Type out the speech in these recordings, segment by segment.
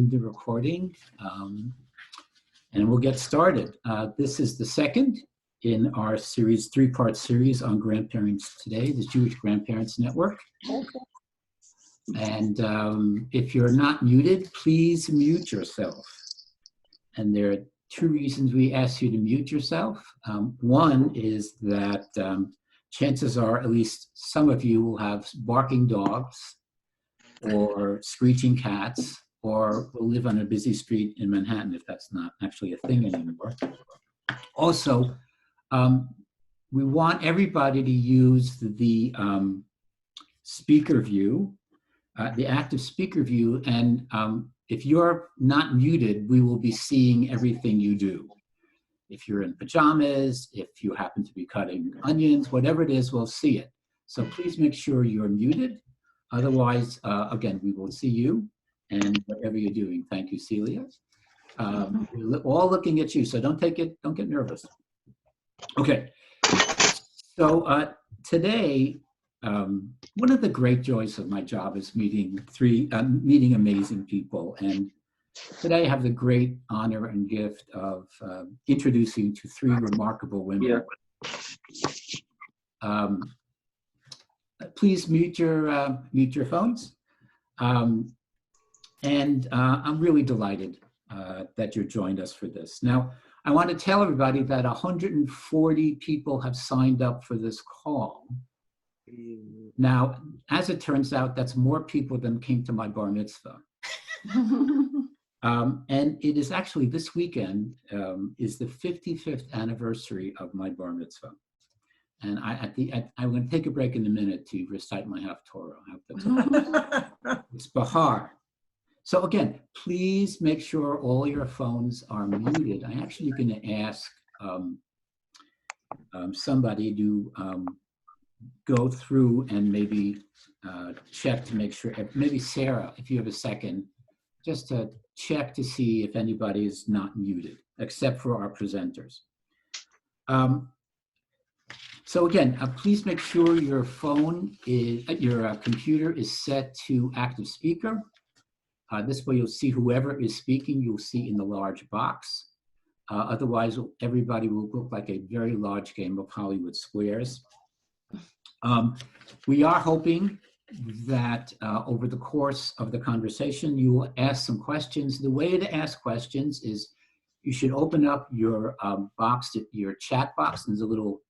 the recording, and we'll get started. This is the second in our series, three-part series on Grandparents Today, the Jewish Grandparents Network. And if you're not muted, please mute yourself. And there are two reasons we ask you to mute yourself. One is that chances are at least some of you will have barking dogs or screeching cats, or will live on a busy street in Manhattan if that's not actually a thing anymore. Also, we want everybody to use the speaker view, the active speaker view, and if you're not muted, we will be seeing everything you do. If you're in pajamas, if you happen to be cutting onions, whatever it is, we'll see it. So please make sure you're muted. Otherwise, again, we will see you and whatever you're doing. Thank you, Celia. We're all looking at you, so don't get nervous. Okay, so today, one of the great joys of my job is meeting amazing people. And today I have the great honor and gift of introducing to three remarkable women. Please mute your phones. And I'm really delighted that you joined us for this. Now, I want to tell everybody that 140 people have signed up for this call. Now, as it turns out, that's more people than came to my bar mitzvah. And it is actually this weekend is the 55th anniversary of my bar mitzvah. And I'm going to take a break in a minute to recite my Haftorah. I hope that's okay. It's Bahar. So again, please make sure all your phones are muted. I'm actually going to ask somebody to go through and maybe check to make sure, maybe Sarah, if you have a second, just to check to see if anybody is not muted, except for our presenters. So again, please make sure your computer is set to active speaker. This way you'll see whoever is speaking, you'll see in the large box. Otherwise, everybody will look like a very large game of Hollywood squares. We are hoping that over the course of the conversation, you will ask some questions. The way to ask questions is you should open up your your chat box. There's a little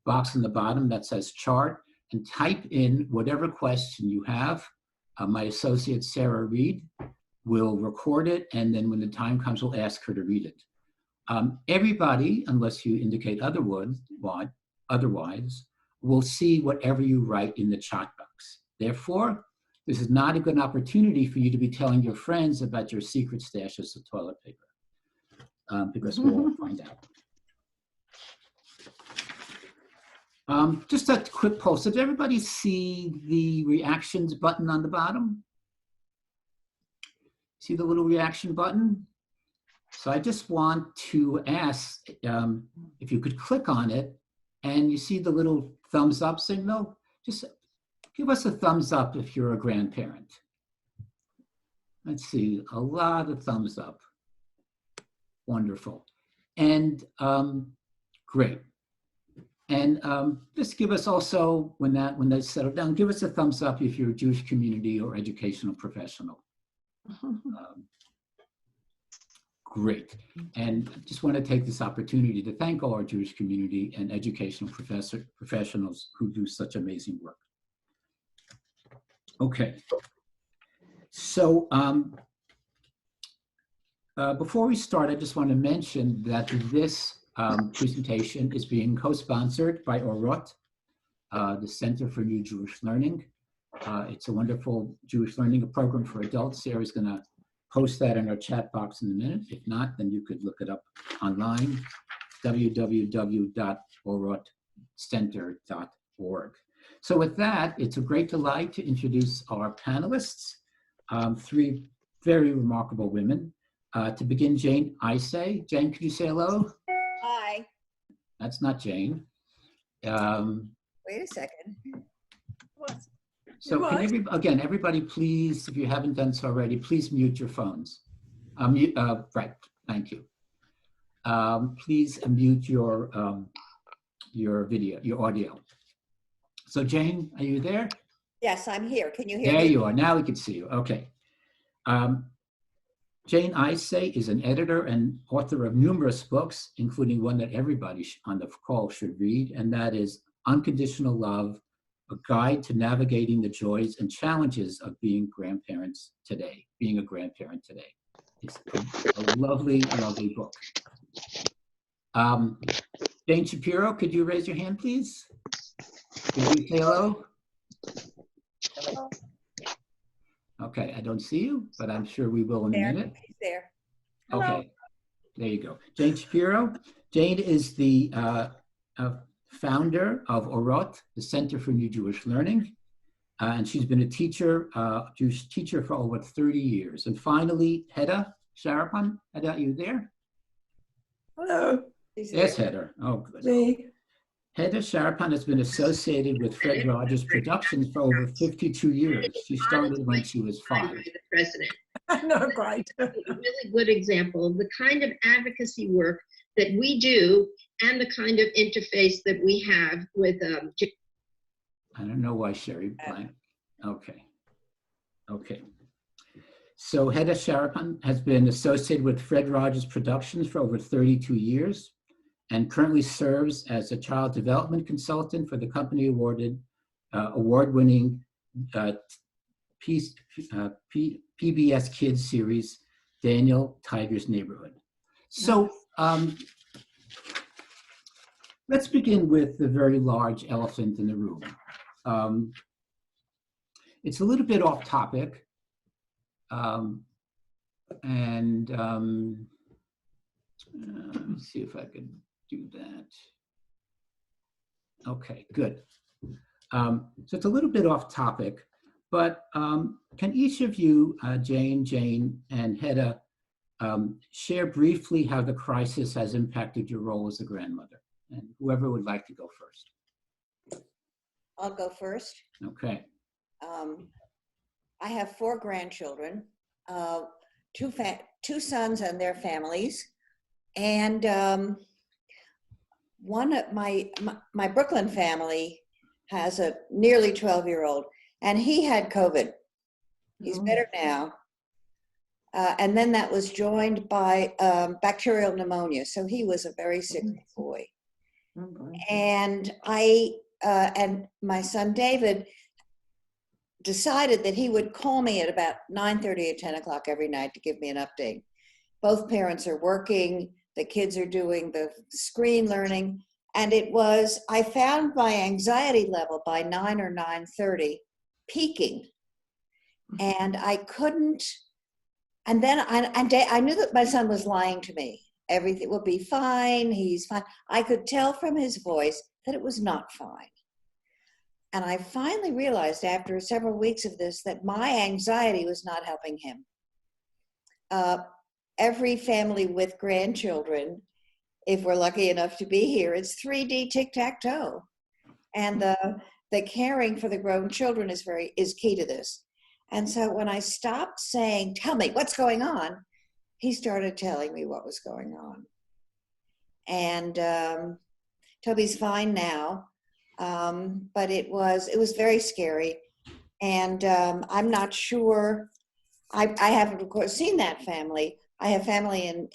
box in the bottom that says chart, and type in whatever question you have. My associate, Sarah Reed, will record it, and then when the time comes, we'll ask her to read it. Everybody, unless you indicate otherwise, will see whatever you write in the chat box. Therefore, this is not a good opportunity for you to be telling your friends about your secret stashes of toilet paper, because we'll all find out. Just a quick poll. So did everybody see the reactions button on the bottom? See the little reaction button? So I just want to ask if you could click on it, and you see the little thumbs up signal. Just give us a thumbs up if you're a grandparent. Let's see, a lot of thumbs up. Wonderful. And great. And just give us also, when that's settled down, give us a thumbs up if you're a Jewish community or educational professional. Great. And I just want to take this opportunity to thank all our Jewish community and educational professionals who do such amazing work. Okay. So before we start, I just want to mention that this presentation is being co-sponsored by Orot, the Center for New Jewish Learning. It's a wonderful Jewish learning program for adults. Sarah's going to post that in our chat box in a minute. If not, then you could look it up online, www.orotcenter.org. So with that, it's a great delight to introduce our panelists, three very remarkable women. To begin, Jane Isay. Jane, could you say hello? Hi. That's not Jane. Wait a second. What? So can everybody please, if you haven't done so already, please mute your phones. Right, thank you. Please mute your video, your audio. So Jane, are you there? Yes, I'm here. Can you hear me? There you are. Now we can see you. Okay. Jane Isay is an editor and author of numerous books, including one that everybody on the call should read, and that is Unconditional Love, a guide to navigating the joys and challenges of being grandparents today, being a grandparent today. It's a lovely, lovely book. Jane Shapiro, could you raise your hand, please? Could you say hello? Okay, I don't see you, but I'm sure we will in a minute. He's there. Okay, Hello. there you go. Jane Shapiro. Jane is the founder of Orot, the Center for New Jewish Learning, and she's been a teacher, Jewish teacher for over 30 years. And finally, Hedda Sharapan. Hedda, are you there? Hello. Yes, Hedda. Oh, good. Me. Hedda Sharapan has been associated with Fred Rogers Productions for over 52 years. She started when she was 5. The president. No, great. A really good example of the kind of advocacy work that we do and the kind of interface that we have with. I don't know why Sherry blank. Okay. Okay. So Hedda Sharapan has been associated with Fred Rogers Productions for over 32 years and currently serves as a child development consultant for the company award-winning PBS Kids series, Daniel Tiger's Neighborhood. So let's begin with the very large elephant in the room. It's a little bit off topic, let me see if I can do that. Okay, good. So it's a little bit off topic, but can each of you, Jane, and Hedda, share briefly how the crisis has impacted your role as a grandmother? And whoever would like to go first. I'll go first. Okay. I have 4 grandchildren, 2 sons and their families, and one of my Brooklyn family has a nearly 12-year-old, and he had COVID. He's better now. And then that was joined by bacterial pneumonia, so he was a very sick boy. And and my son David decided that he would call me at about 9:30 or 10 o'clock every night to give me an update. Both parents are working, the kids are doing the screen learning, and I found my anxiety level by 9 or 9:30 peaking, and I couldn't, and then I knew that my son was lying to me. Everything will be fine, he's fine. I could tell from his voice that it was not fine. And I finally realized after several weeks of this that my anxiety was not helping him. Every family with grandchildren, if we're lucky enough to be here, it's 3D tic-tac-toe. And the caring for the grown children is key to this. And so when I stopped saying, "Tell me what's going on," he started telling me what was going on. And Toby's fine now. But it was very scary, and I'm not sure. I haven't, of course, seen that family. I have family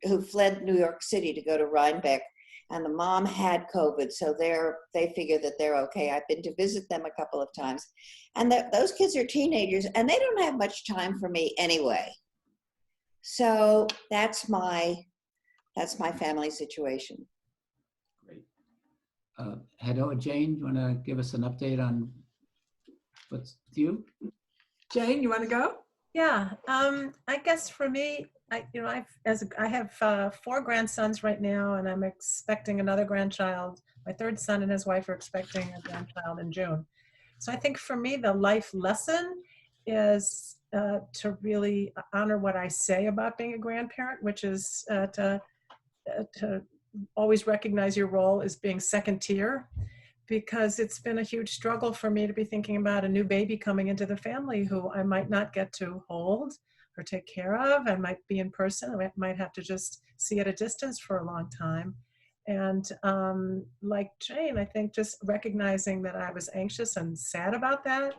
who fled New York City to go to Rhinebeck, and the mom had COVID, so they figure that they're okay. I've been to visit them a couple of times, and those kids are teenagers, and they don't have much time for me anyway. So that's my family situation. Hedda or Jane, do you want to give us an update on what's you? Jane, you want to go? Yeah, I guess for me, I have 4 grandsons right now, and I'm expecting another grandchild. My 3rd son and his wife are expecting a grandchild in June. So I think for me, the life lesson is to really honor what I say about being a grandparent, which is to always recognize your role as being second tier, because it's been a huge struggle for me to be thinking about a new baby coming into the family who I might not get to hold or take care of. I might be in person. I might have to just see at a distance for a long time. And like Jane, I think just recognizing that I was anxious and sad about that,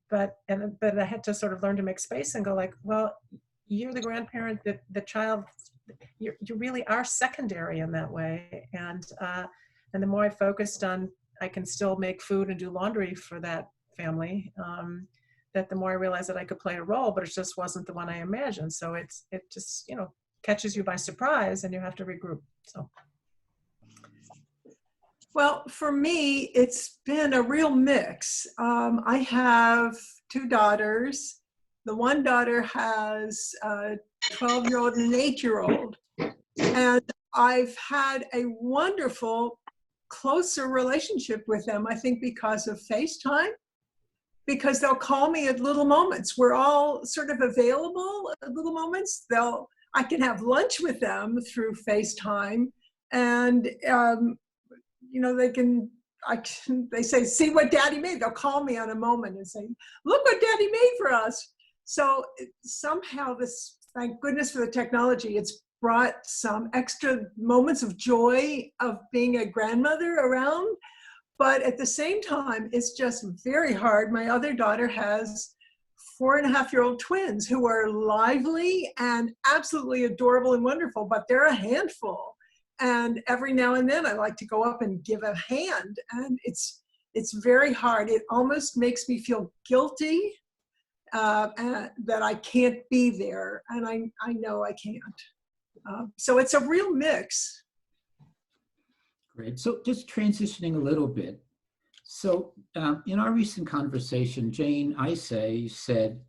but I had to sort of learn to make space and go like, well, you're the grandparent, that the child, you really are secondary in that way. And the more I focused on, I can still make food and do laundry for that family, that the more I realized that I could play a role, but it just wasn't the one I imagined. So it just, catches you by surprise and you have to regroup. So. Well, for me, it's been a real mix. I have two daughters. The one daughter has a 12-year-old and an 8-year-old. And I've had a wonderful, closer relationship with them, I think because of FaceTime, because they'll call me at little moments. We're all sort of available at little moments. I can have lunch with them through FaceTime, and they say, see what Daddy made. They'll call me on a moment and say, look what Daddy made for us. So somehow this, thank goodness for the technology, it's brought some extra moments of joy of being a grandmother around. But at the same time, it's just very hard. My other daughter has 4.5-year-old twins who are lively and absolutely adorable and wonderful, but they're a handful. And every now and then I like to go up and give a hand, and it's very hard. It almost makes me feel guilty that I can't be there, and I know I can't. So it's a real mix. Great. So just transitioning a little bit. So in our recent conversation, Jane Isay said,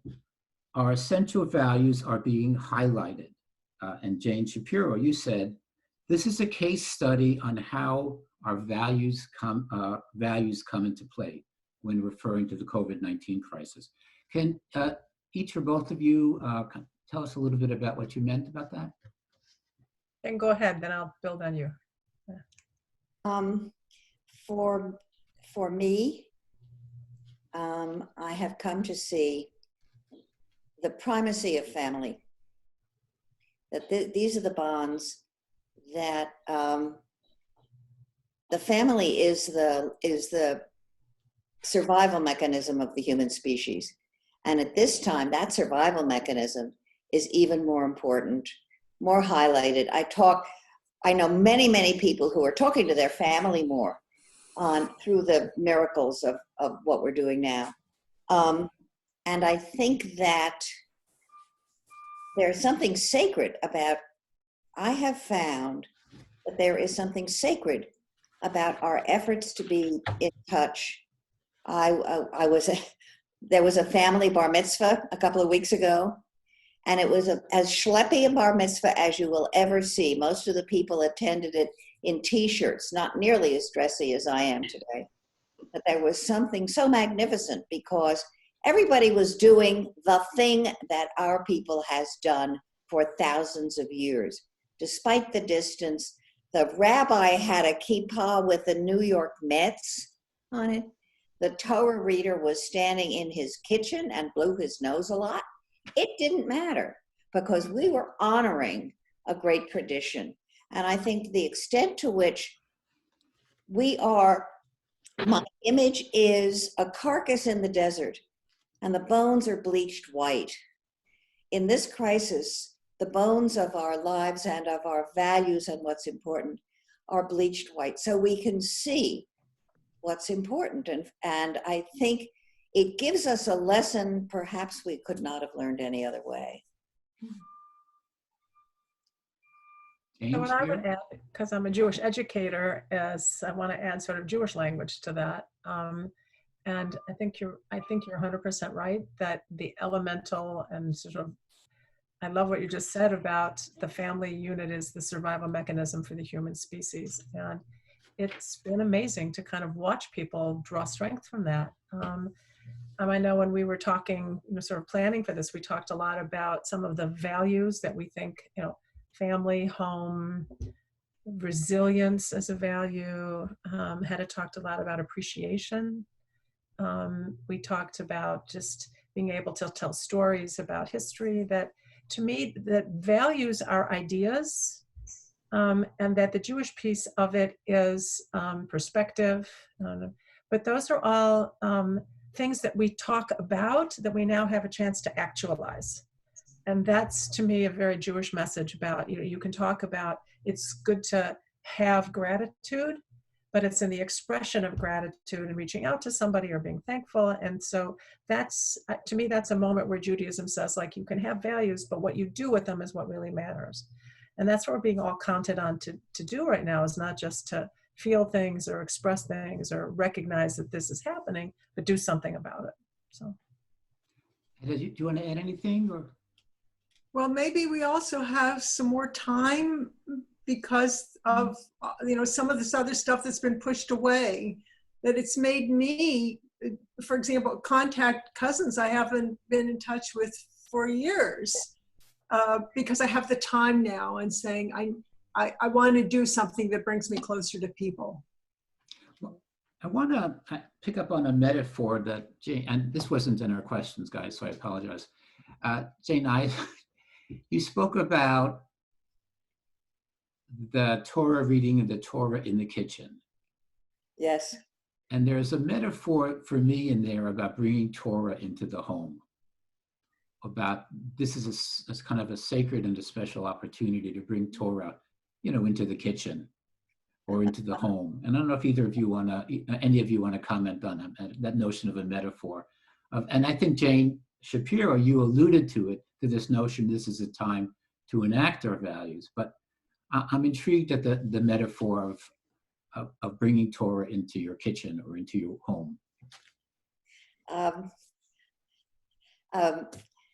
our essential values are being highlighted. And Jane Shapiro, you said, this is a case study on how our values come into play when referring to the COVID-19 crisis. Can each or both of you tell us a little bit about what you meant about that? Then go ahead, then I'll build on you. For me, I have come to see the primacy of family. That these are the bonds that the family is the survival mechanism of the human species, and at this time, that survival mechanism is even more important, more highlighted. I know many people who are talking to their family more through the miracles of what we're doing now. And I think that there's something sacred about, I have found that there is something sacred about our efforts to be in touch. There was a family bar mitzvah a couple of weeks ago, and it was as schleppy a bar mitzvah as you will ever see. Most of the people attended it in t-shirts, not nearly as dressy as I am today. But there was something so magnificent because everybody was doing the thing that our people has done for thousands of years. Despite the distance, the rabbi had a kippah with the New York Mets on it. The Torah reader was standing in his kitchen and blew his nose a lot. It didn't matter because we were honoring a great tradition. And I think the extent to which my image is a carcass in the desert and the bones are bleached white. In this crisis, the bones of our lives and of our values and what's important are bleached white. So we can see what's important. And I think it gives us a lesson perhaps we could not have learned any other way. So what I would add, because I'm a Jewish educator, is I want to add sort of Jewish language to that. And I think you're 100% right that the elemental and sort of, I love what you just said about the family unit is the survival mechanism for the human species. And it's been amazing to kind of watch people draw strength from that. I know when we were talking, sort of planning for this, we talked a lot about some of the values that we think, family, home, resilience as a value. Hedda talked a lot about appreciation. We talked about just being able to tell stories about history. That, to me, that values are ideas, and that the Jewish piece of it is perspective. But those are all things that we talk about that we now have a chance to actualize. And that's, to me, a very Jewish message about, you can talk about, it's good to have gratitude, but it's in the expression of gratitude and reaching out to somebody or being thankful. And so that's, to me, that's a moment where Judaism says, like, you can have values, but what you do with them is what really matters. And that's what we're being all counted on to do right now, is not just to feel things or express things or recognize that this is happening, but do something about it. So. Do you want to add anything? Or? Well, maybe we also have some more time because of, some of this other stuff that's been pushed away, that it's made me, for example, contact cousins I haven't been in touch with for years, because I have the time now, and saying, I want to do something that brings me closer to people. Well, I want to pick up on a metaphor that Jane, and this wasn't in our questions, guys, so I apologize. Jane, you spoke about the Torah reading and the Torah in the kitchen. Yes. And there's a metaphor for me in there about bringing Torah into the home. About this is a kind of a sacred and a special opportunity to bring Torah, into the kitchen or into the home. And I don't know if any of you want to comment on that notion of a metaphor. And I think, Jane Shapiro, you alluded to this notion, this is a time to enact our values. But I'm intrigued at the metaphor of bringing Torah into your kitchen or into your home.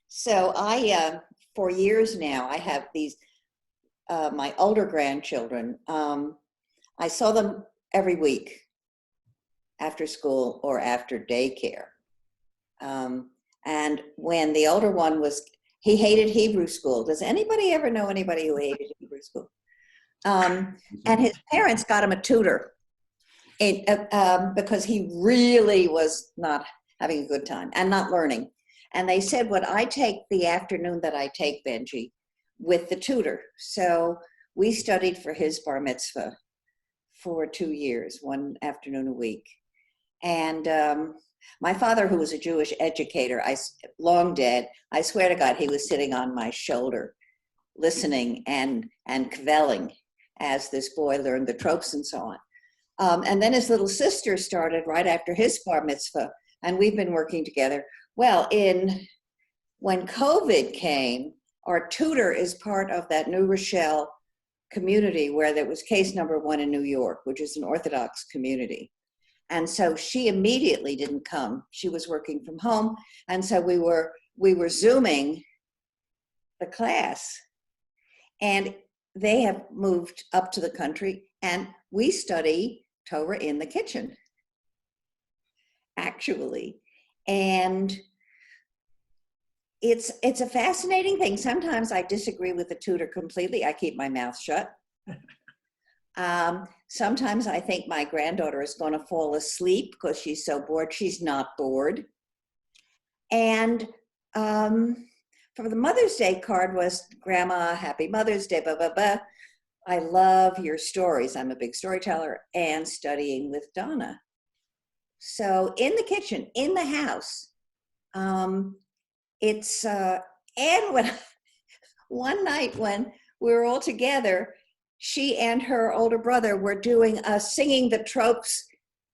So I, for years now, I have these, my older grandchildren. I saw them every week after school or after daycare. And when the older one he hated Hebrew school. Does anybody ever know anybody who hated Hebrew school? And his parents got him a tutor because he really was not having a good time and not learning. And they said, would I take the afternoon that I take, Benji, with the tutor? So we studied for his bar mitzvah for 2 years, one afternoon a week. And my father, who was a Jewish educator, long dead, I swear to God, he was sitting on my shoulder, listening and kvelling as this boy learned the tropes and so on. And then his little sister started right after his bar mitzvah, and we've been working together. Well, when COVID came, our tutor is part of that New Rochelle community where there was case number 1 in New York, which is an Orthodox community. And so she immediately didn't come. She was working from home. And so we were Zooming the class. And they have moved up to the country, and we study Torah in the kitchen, actually. And it's a fascinating thing. Sometimes I disagree with the tutor completely. I keep my mouth shut. Sometimes I think my granddaughter is going to fall asleep because she's so bored. She's not bored. And for the Mother's Day card was, Grandma, happy Mother's Day, blah, blah, blah. I love your stories. I'm a big storyteller, and studying with Donna. So in the kitchen, in the house, and one night when we were all together, she and her older brother were doing a singing the tropes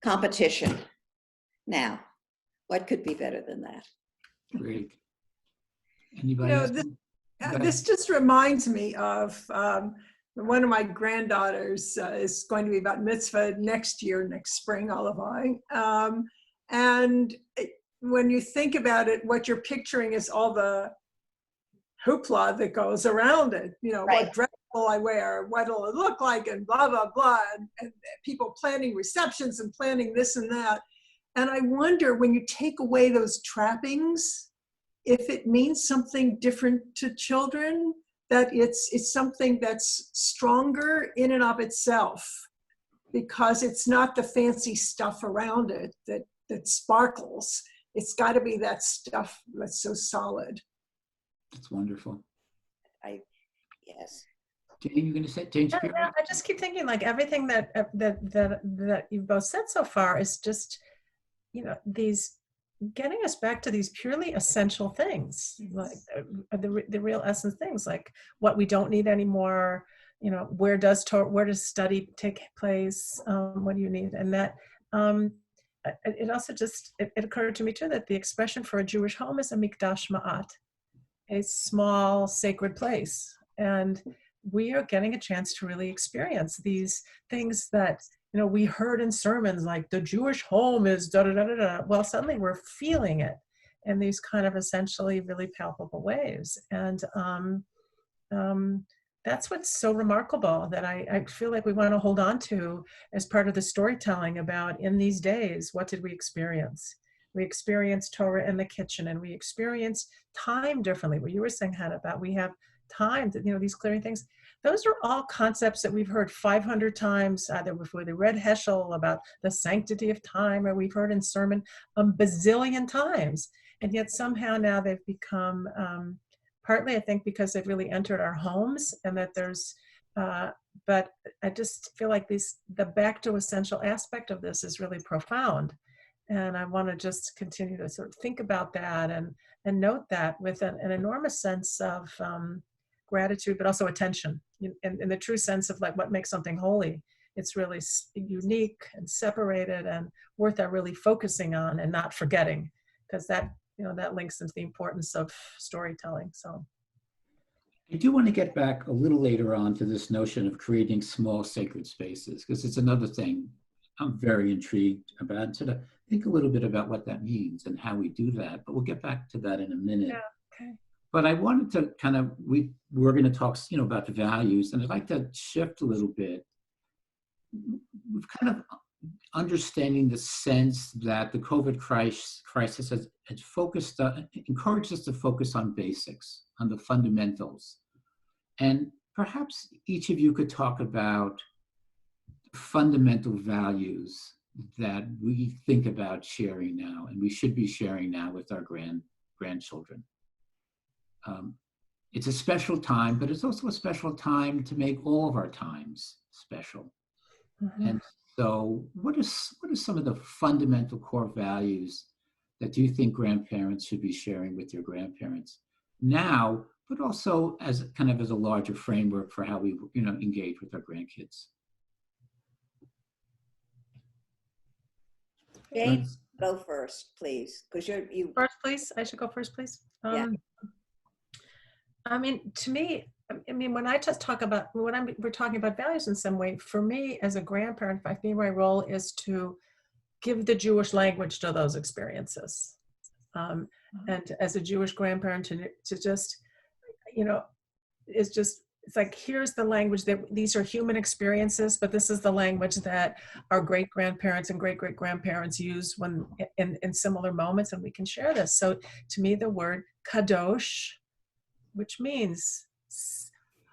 competition. Now, what could be better than that? Great. Anybody else? This just reminds me of one of my granddaughters is going to be bat mitzvah next spring, Olivine. And when you think about it, what you're picturing is all the hoopla that goes around it. Right. What dress will I wear? What'll it look like? And blah, blah, blah. And people planning receptions and planning this and that. And I wonder, when you take away those trappings, if it means something different to children, that it's something that's stronger in and of itself, because it's not the fancy stuff around it that sparkles. It's got to be that stuff that's so solid. That's wonderful. Yes. Jane, you going to say, Jane Yeah, Shapiro? yeah, I just keep thinking like everything that you've both said so far is just, these getting us back to these purely essential things, like the real essence things, like what we don't need anymore. Where does study take place? What do you need? And that it also just it occurred to me too that the expression for a Jewish home is a mikdash ma'at, a small sacred place, and we are getting a chance to really experience these things that we heard in sermons, like the Jewish home is da da da da da. Well, suddenly we're feeling it in these kind of essentially really palpable ways, and that's what's so remarkable that I feel like we want to hold on to as part of the storytelling about in these days, what did we experience? We experienced Torah in the kitchen, and we experienced time differently. What you were saying, Hedda, about we have time, these clearing things. Those are all concepts that we've heard 500 times, either before they read Heschel about the sanctity of time, or we've heard in sermon a bazillion times. And yet somehow now they've become, partly I think because they've really entered our homes, and that there's, but I just feel like the back to essential aspect of this is really profound. And I want to just continue to sort of think about that and note that with an enormous sense of gratitude, but also attention, in the true sense of like what makes something holy. It's really unique and separated and worth our really focusing on and not forgetting, because that links into the importance of storytelling. So I do want to get back a little later on to this notion of creating small sacred spaces, because it's another thing I'm very intrigued about, and sort of think a little bit about what that means and how we do that. But we'll get back to that in a minute. yeah, okay. But I wanted to kind of, we're going to talk, about the values, and I'd like to shift a little bit. We've kind of understanding the sense that the COVID crisis has focused, encouraged us to focus on basics, on the fundamentals. And perhaps each of you could talk about fundamental values that we think about sharing now, and we should be sharing now with our grandchildren. It's a special time, but it's also a special time to make all of our times special. Mm-hmm. And so what are some of the fundamental core values that you think grandparents should be sharing with their grandparents now, but also as a larger framework for how we engage with our grandkids? Jane, go first, please, because you first, please. I should go first, please. Yeah. I mean, to me, when I just talk about, we're talking about values in some way, for me as a grandparent, I think my role is to give the Jewish language to those experiences. And as a Jewish grandparent, to just, it's like, here's the language that these are human experiences, but this is the language that our great-grandparents and great-great-grandparents use when in similar moments, and we can share this. So to me, the word kadosh, which means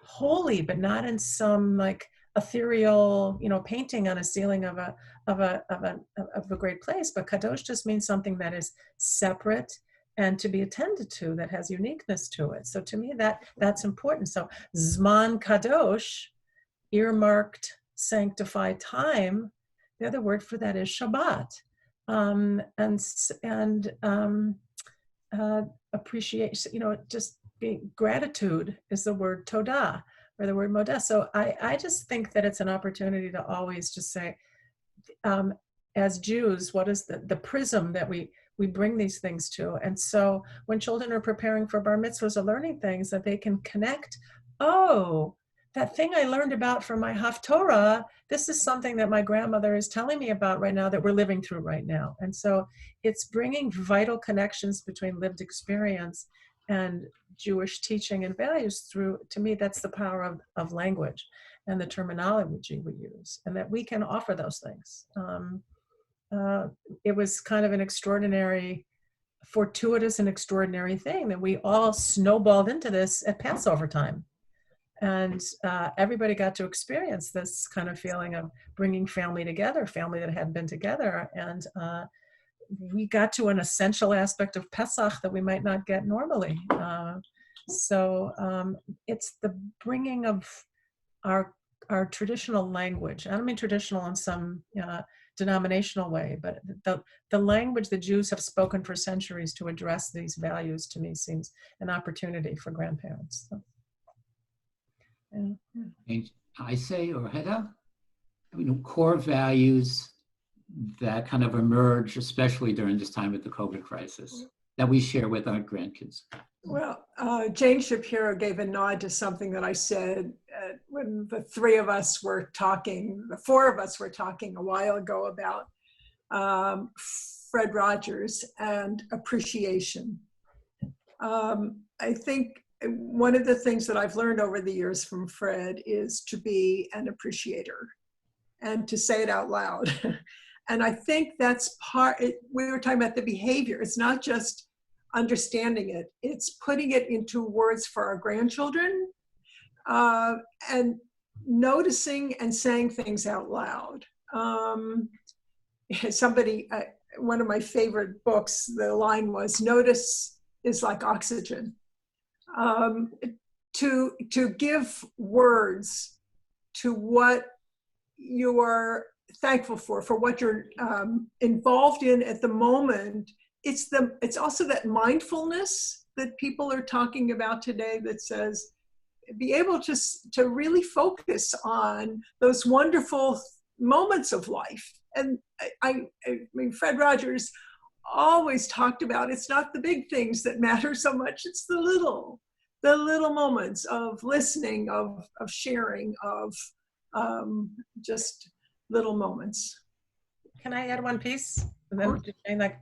holy, but not in some like ethereal, painting on a ceiling of a great place, but kadosh just means something that is separate and to be attended to, that has uniqueness to it. So to me, that's important. So Zman Kadosh, earmarked, sanctified time, the other word for that is Shabbat. Appreciation, just being, gratitude is the word Todah, or the word Modah. So I just think that it's an opportunity to always just say, as Jews, what is the prism that we bring these things to? And so when children are preparing for bar mitzvahs or learning things, that they can connect, that thing I learned about from my Haftorah, this is something that my grandmother is telling me about right now that we're living through right now. And so it's bringing vital connections between lived experience and Jewish teaching and values through, to me, that's the power of language and the terminology we use, and that we can offer those things. It was kind of an extraordinary, fortuitous and extraordinary thing that we all snowballed into this at Passover time. And everybody got to experience this kind of feeling of bringing family together, family that hadn't been together. And we got to an essential aspect of Pesach that we might not get normally. So it's the bringing of our traditional language. I don't mean traditional in some denominational way, but the language the Jews have spoken for centuries to address these values, to me, seems an opportunity for grandparents. So, yeah. Isay or Hedda, core values that kind of emerge, especially during this time of the COVID crisis, that we share with our grandkids. Well, Jane Shapiro gave a nod to something that I said when the four of us were talking a while ago about Fred Rogers and appreciation. I think one of the things that I've learned over the years from Fred is to be an appreciator and to say it out loud. And I think that's we were talking about the behavior. It's not just understanding it, it's putting it into words for our grandchildren and noticing and saying things out loud. One of my favorite books, the line was, "Notice is like oxygen." To give words to what you are thankful for what you're involved in at the moment. It's also that mindfulness that people are talking about today that says, be able to really focus on those wonderful moments of life. And I mean, Fred Rogers always talked about, it's not the big things that matter so much, it's the little moments of listening, of sharing, of just little moments. Can I add one piece? And then just saying, like,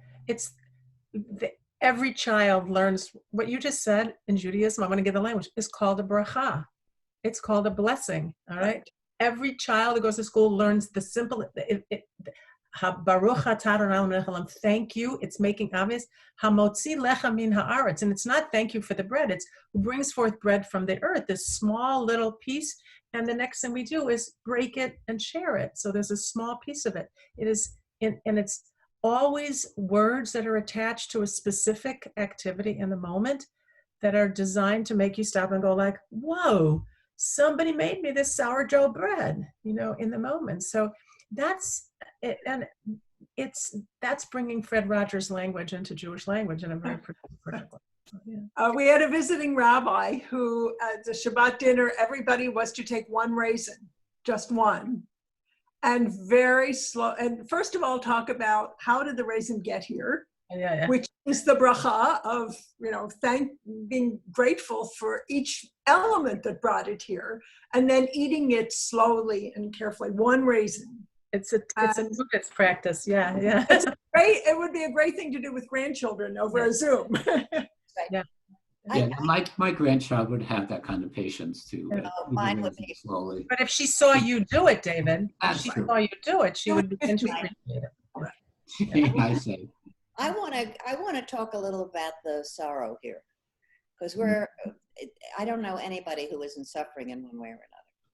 every child learns what you just said in Judaism. I'm going to give the language. It's called a bracha. It's called a blessing. All right. Every child that goes to school learns the simple. Baruch atah Adonai melech haolam. Thank you. It's making obvious. Hamotzi lecha min haaretz, and it's not thank you for the bread. It's who brings forth bread from the earth. This small little piece, and the next thing we do is break it and share it. So there's a small piece of it. It is, and it's always words that are attached to a specific activity in the moment that are designed to make you stop and go like, whoa, somebody made me this sourdough bread, in the moment. So that's it, and that's bringing Fred Rogers' language into Jewish language in a very critical. Yeah. We had a visiting rabbi who, at the Shabbat dinner, everybody was to take one raisin, just one. And very slow, and first of all, talk about how did the raisin get here, which is the bracha of, being grateful for each element that brought it here, and then eating it slowly and carefully, one raisin. It's a practice, yeah. It would be a great thing to do with grandchildren over a Zoom. Yeah. Yeah, my grandchild would have that kind of patience too. Mine would be slowly. But if she saw you do it, David, saw you do it, she would begin to appreciate it. I say. I want to talk a little about the sorrow here, because I don't know anybody who isn't suffering in one way or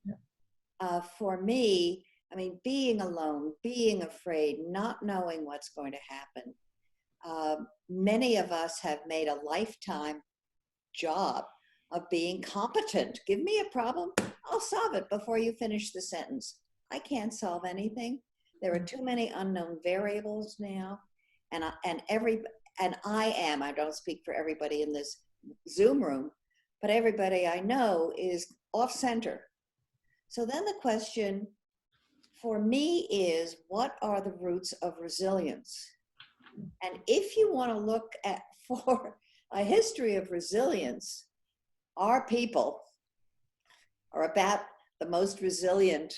another. Yeah. For me, I mean, being alone, being afraid, not knowing what's going to happen. Many of us have made a lifetime job of being competent. Give me a problem, I'll solve it before you finish the sentence. I can't solve anything. There are too many unknown variables now, and I don't speak for everybody in this Zoom room, but everybody I know is off center. So then the question for me is, what are the roots of resilience? And if you want to look for a history of resilience, our people are about the most resilient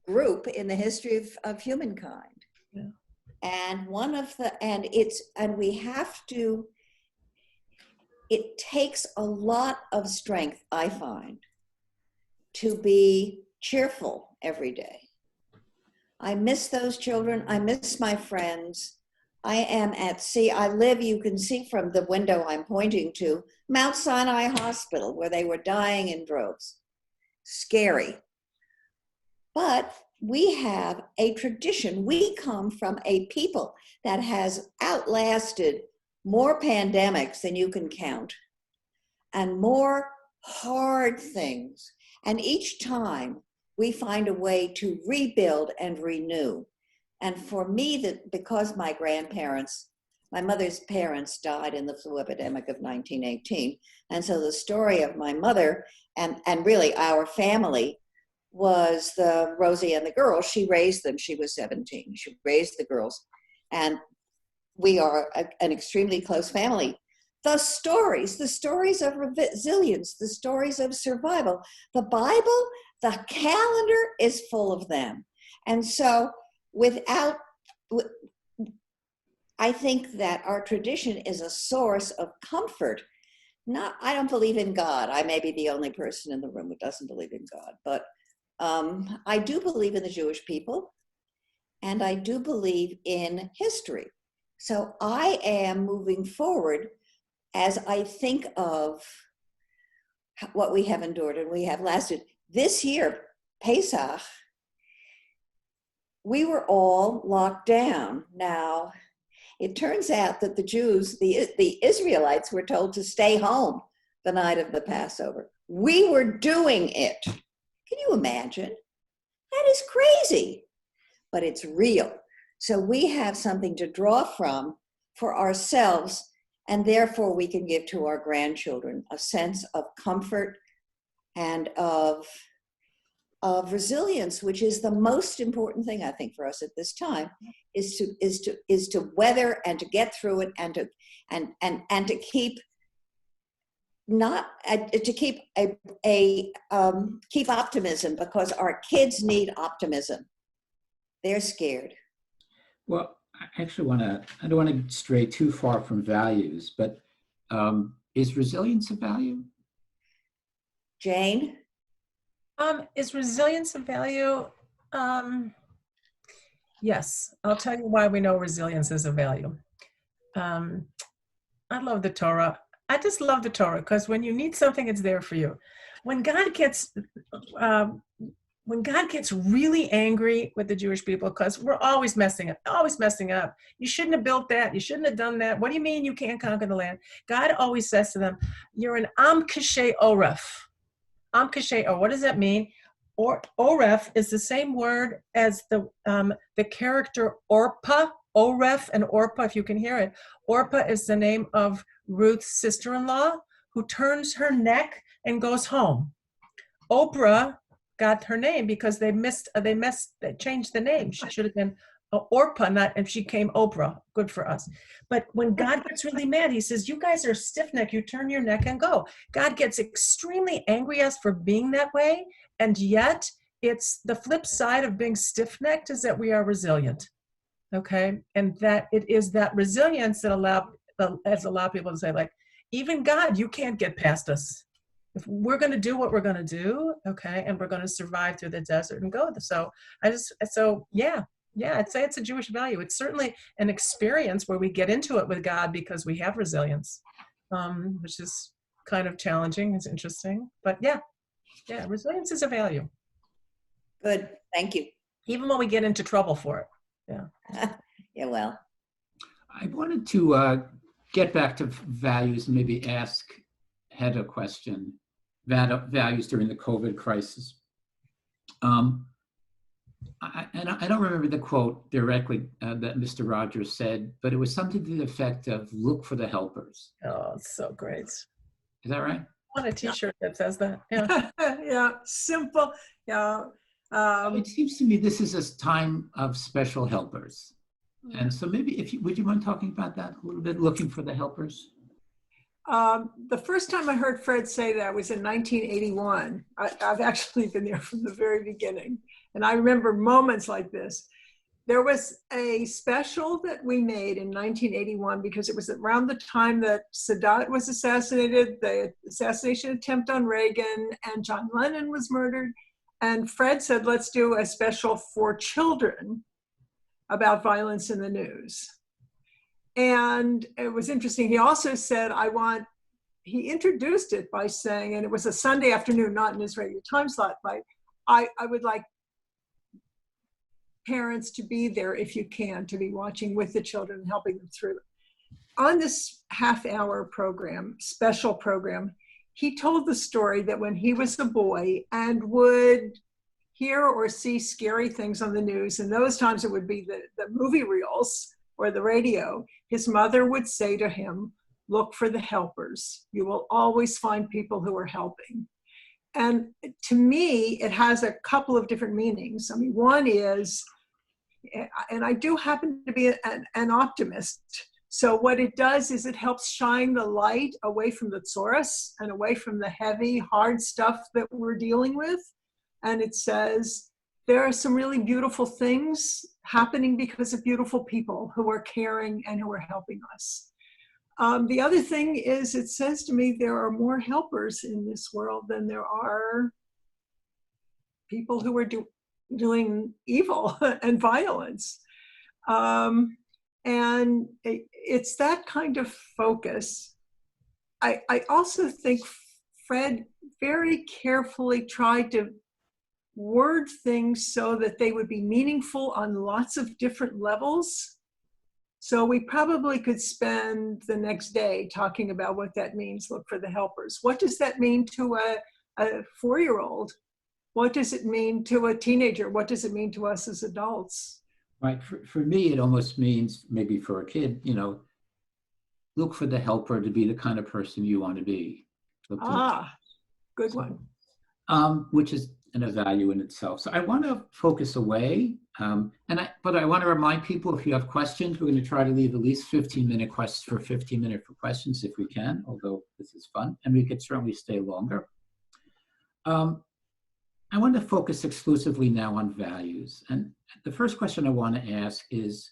group in the history of humankind. Yeah. And it takes a lot of strength, I find, to be cheerful every day. I miss those children. I miss my friends. I am at sea. I live, you can see from the window I'm pointing to, Mount Sinai Hospital, where they were dying in droves. Scary. But we have a tradition. We come from a people that has outlasted more pandemics than you can count and more hard things. And each time we find a way to rebuild and renew. And for me, that because my grandparents, my mother's parents died in the flu epidemic of 1918. And so the story of my mother and really our family was the Rosie and the girls. She raised them. She was 17. She raised the girls. And we are an extremely close family. The stories of resilience, the stories of survival, the Bible, the calendar is full of them. And so I think that our tradition is a source of comfort. I don't believe in God. I may be the only person in the room who doesn't believe in God, but I do believe in the Jewish people, and I do believe in history. So I am moving forward as I think of what we have endured and we have lasted. This year, Pesach, we were all locked down. Now, it turns out that the Jews, the Israelites, were told to stay home the night of the Passover. We were doing it. Can you imagine? That is crazy, but it's real. So we have something to draw from for ourselves, and therefore we can give to our grandchildren a sense of comfort and of resilience, which is the most important thing I think for us at this time, is to weather and to get through it and to keep keep optimism, because our kids need optimism. They're scared. Well, I don't want to stray too far from values, but is resilience a value? Jane? Is resilience a value? Yes, I'll tell you why we know resilience is a value. I love the Torah. I just love the Torah because when you need something, it's there for you. When God gets really angry with the Jewish people, because we're always messing up. You shouldn't have built that. You shouldn't have done that. What do you mean you can't conquer the land? God always says to them, you're an am kashay oref. Am kashay oref. What does that mean? Oref is the same word as the character Orpah, Oref and Orpah, if you can hear it. Orpah is the name of Ruth's sister-in-law who turns her neck and goes home. Oprah got her name because they changed the name. She should have been Orpah, and she came Oprah. Good for us. But when God gets really mad, he says, you guys are stiff-necked. You turn your neck and go. God gets extremely angry at us for being that way. And yet it's the flip side of being stiff-necked is that we are resilient. Okay. And that it is that resilience that has allowed people to say, like, even God, you can't get past us. If we're going to do what we're going to do, okay, and we're going to survive through the desert and go. Yeah, I'd say it's a Jewish value. It's certainly an experience where we get into it with God because we have resilience, which is kind of challenging. It's interesting, but yeah, resilience is a value. Good, thank you. Even when we get into trouble for it. Yeah. Yeah, well. I wanted to get back to values and maybe ask Hedda a question. Values during the COVID crisis. I don't remember the quote directly that Mr. Rogers said, but it was something to the effect of "look for the helpers." Oh, it's so great. Is that right? I want a T-shirt that says that. Yeah. Yeah, simple. Yeah. It seems to me this is a time of special helpers. And so maybe would you mind talking about that a little bit, looking for the helpers? The first time I heard Fred say that was in 1981. I've actually been there from the very beginning. And I remember moments like this. There was a special that we made in 1981 because it was around the time that Sadat was assassinated, the assassination attempt on Reagan, and John Lennon was murdered. And Fred said, let's do a special for children about violence in the news. And it was interesting. He also said, he introduced it by saying, and it was a Sunday afternoon, not in his regular time slot, but I would like parents to be there if you can, to be watching with the children and helping them through it. On this half-hour program, special program, he told the story that when he was a boy and would hear or see scary things on the news, and those times it would be the movie reels or the radio, his mother would say to him, look for the helpers. You will always find people who are helping. And to me, it has a couple of different meanings. I mean, one is, and I do happen to be an optimist. So what it does is it helps shine the light away from the tsuris and away from the heavy, hard stuff that we're dealing with. And it says, there are some really beautiful things happening because of beautiful people who are caring and who are helping us. The other thing is, it says to me, there are more helpers in this world than there are people who are doing evil and violence. And it's that kind of focus. I also think Fred very carefully tried to word things so that they would be meaningful on lots of different levels. So we probably could spend the next day talking about what that means. Look for the helpers. What does that mean to a 4-year-old? What does it mean to a teenager? What does it mean to us as adults? Right. For me, it almost means, maybe for a kid, look for the helper to be the kind of person you want to be. Good one. Which is a value in itself. So I want to focus away, but I want to remind people, if you have questions, we're going to try to leave at least 15 minutes for questions if we can, although this is fun, and we could certainly stay longer. I want to focus exclusively now on values. And the first question I want to ask is,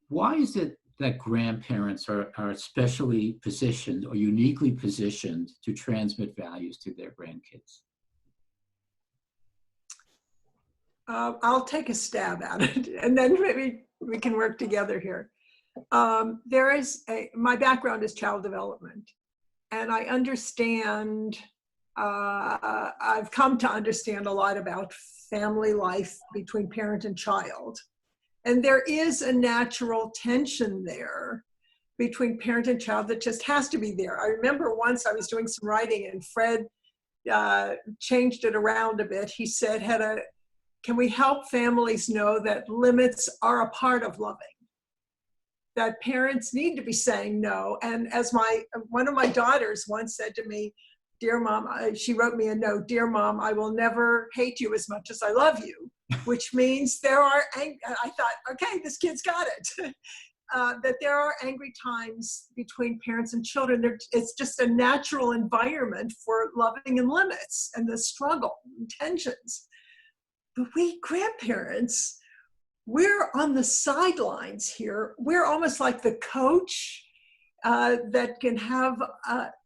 why is it that grandparents are especially positioned or uniquely positioned to transmit values to their grandkids? I'll take a stab at it, and then maybe we can work together here. My background is child development, and I understand, I've come to understand a lot about family life between parent and child. And there is a natural tension there between parent and child that just has to be there. I remember once I was doing some writing and Fred changed it around a bit. He said, Hedda, can we help families know that limits are a part of loving? That parents need to be saying no. And as one of my daughters once said to me, dear mom, she wrote me a note, dear mom, I will never hate you as much as I love you, which means I thought, okay, this kid's got it. That there are angry times between parents and children. It's just a natural environment for loving and limits and the struggle and tensions. But we grandparents, we're on the sidelines here. We're almost like the coach that can have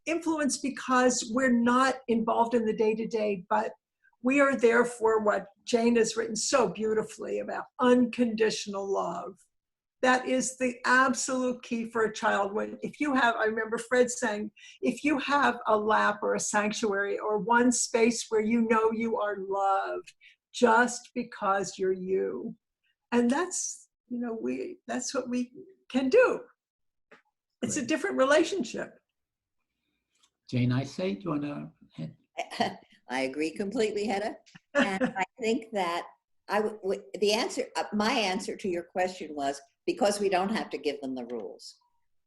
influence because we're not involved in the day-to-day, but we are there for what Jane has written so beautifully about unconditional love. That is the absolute key for a child. I remember Fred saying, if you have a lap or a sanctuary or one space where you know you are loved just because you're you. And that's what we can do. It's a different relationship. Jane, Isay, do you want to? I agree completely, Hedda. And I think that my answer to your question was, because we don't have to give them the rules.